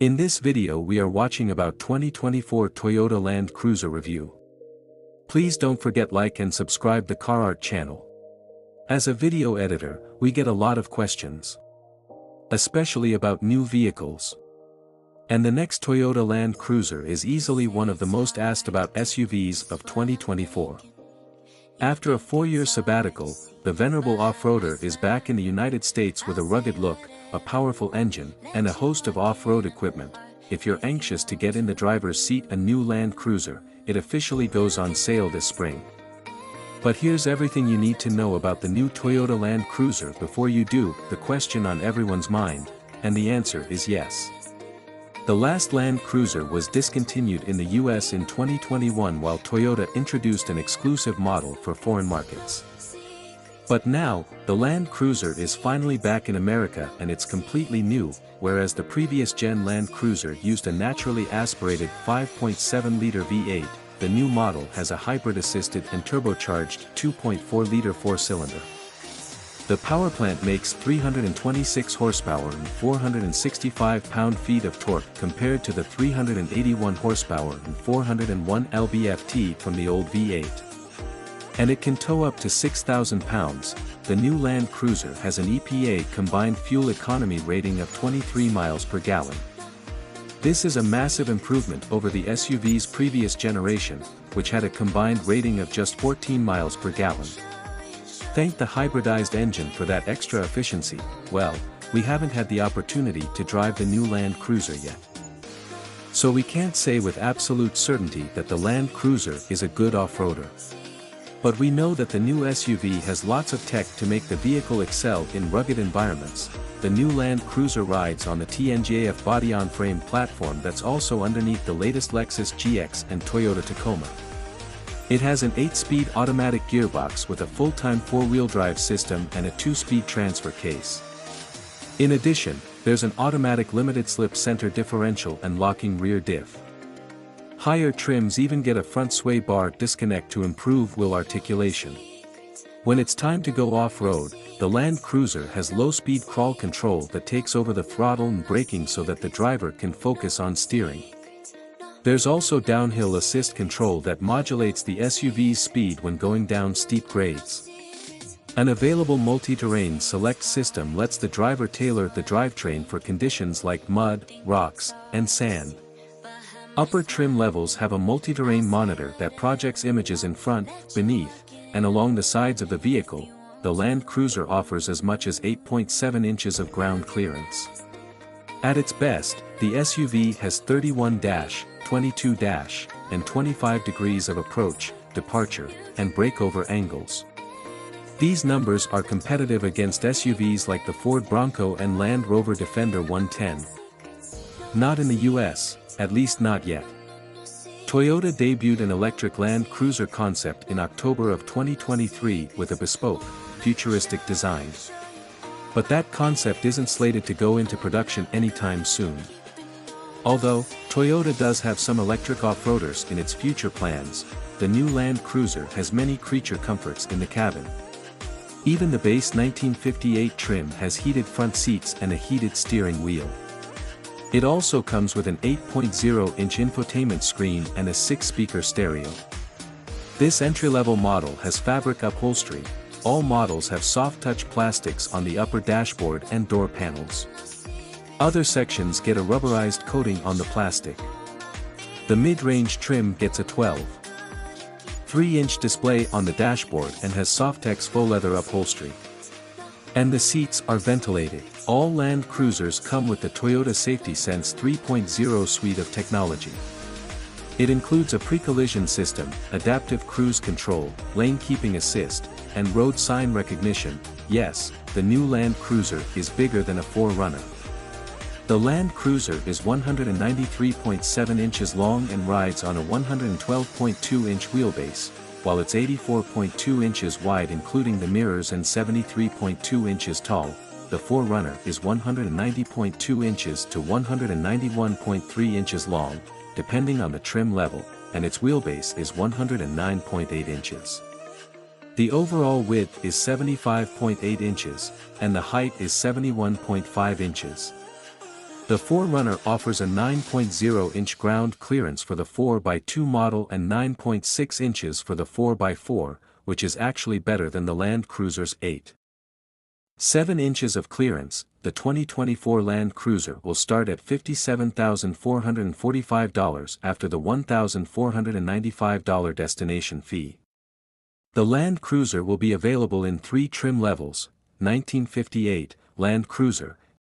In this video we are watching about 2024 Toyota Land Cruiser review. Please don't forget like and subscribe the Car Art channel. As a video editor, we get a lot of questions. Especially about new vehicles. And the next Toyota Land Cruiser is easily one of the most asked about SUVs of 2024. After a 4-year sabbatical, the venerable off-roader is back in the United States with a rugged look, a powerful engine, and a host of off-road equipment. If you're anxious to get in the driver's seat a new Land Cruiser, it officially goes on sale this spring. But here's everything you need to know about the new Toyota Land Cruiser before you do, the question on everyone's mind, and the answer is yes. The last Land Cruiser was discontinued in the US in 2021 while Toyota introduced an exclusive model for foreign markets. But now, the Land Cruiser is finally back in America and it's completely new, whereas the previous gen Land Cruiser used a naturally aspirated 5.7-liter V8, the new model has a hybrid-assisted and turbocharged 2.4-liter four-cylinder. The power plant makes 326 horsepower and 465 pound-feet of torque compared to the 381 horsepower and 401 lb-ft from the old V8. And it can tow up to 6,000 pounds. The new Land Cruiser has an EPA combined fuel economy rating of 23 miles per gallon. This is a massive improvement over the SUV's previous generation, which had a combined rating of just 14 miles per gallon. Thank the hybridized engine for that extra efficiency. Well, we haven't had the opportunity to drive the new Land Cruiser yet. So we can't say with absolute certainty that the Land Cruiser is a good off-roader. But we know that the new SUV has lots of tech to make the vehicle excel in rugged environments. The new Land Cruiser rides on the TNGAF body-on-frame platform that's also underneath the latest Lexus GX and Toyota Tacoma. It has an 8-speed automatic gearbox with a full-time 4-wheel drive system and a 2-speed transfer case. In addition, there's an automatic limited-slip center differential and locking rear diff. Higher trims even get a front sway bar disconnect to improve wheel articulation. When it's time to go off-road, the Land Cruiser has low-speed crawl control that takes over the throttle and braking so that the driver can focus on steering. There's also downhill assist control that modulates the SUV's speed when going down steep grades. An available multi-terrain select system lets the driver tailor the drivetrain for conditions like mud, rocks, and sand. Upper trim levels have a multi-terrain monitor that projects images in front, beneath, and along the sides of the vehicle. The Land Cruiser offers as much as 8.7 inches of ground clearance. At its best, the SUV has 31 22 and 25 degrees of approach, departure, and breakover angles. These numbers are competitive against SUVs like the Ford Bronco and Land Rover Defender 110. Not in the US, at least not yet. Toyota debuted an electric Land Cruiser concept in October of 2023 with a bespoke, futuristic design. But that concept isn't slated to go into production anytime soon. Although, Toyota does have some electric off-roaders in its future plans, the new Land Cruiser has many creature comforts in the cabin. Even the base 1958 trim has heated front seats and a heated steering wheel. It also comes with an 8.0-inch infotainment screen and a 6-speaker stereo. This entry-level model has fabric upholstery. All models have soft-touch plastics on the upper dashboard and door panels. Other sections get a rubberized coating on the plastic. The mid-range trim gets a 12.3-inch display on the dashboard and has Softex faux leather upholstery. And the seats are ventilated. All Land Cruisers come with the Toyota Safety Sense 3.0 suite of technology. It includes a pre-collision system, adaptive cruise control, lane keeping assist, and road sign recognition. Yes, the new Land Cruiser is bigger than a 4Runner. The Land Cruiser is 193.7 inches long and rides on a 112.2-inch wheelbase, while it's 84.2 inches wide including the mirrors and 73.2 inches tall. The 4Runner is 190.2 inches to 191.3 inches long, depending on the trim level, and its wheelbase is 109.8 inches. The overall width is 75.8 inches, and the height is 71.5 inches. The 4Runner offers a 9.0-inch ground clearance for the 4x2 model and 9.6 inches for the 4x4, which is actually better than the Land Cruiser's 8.7 inches of clearance. The 2024 Land Cruiser will start at $57,445 after the $1,495 destination fee. The Land Cruiser will be available in 3 trim levels: 1958, Land Cruiser,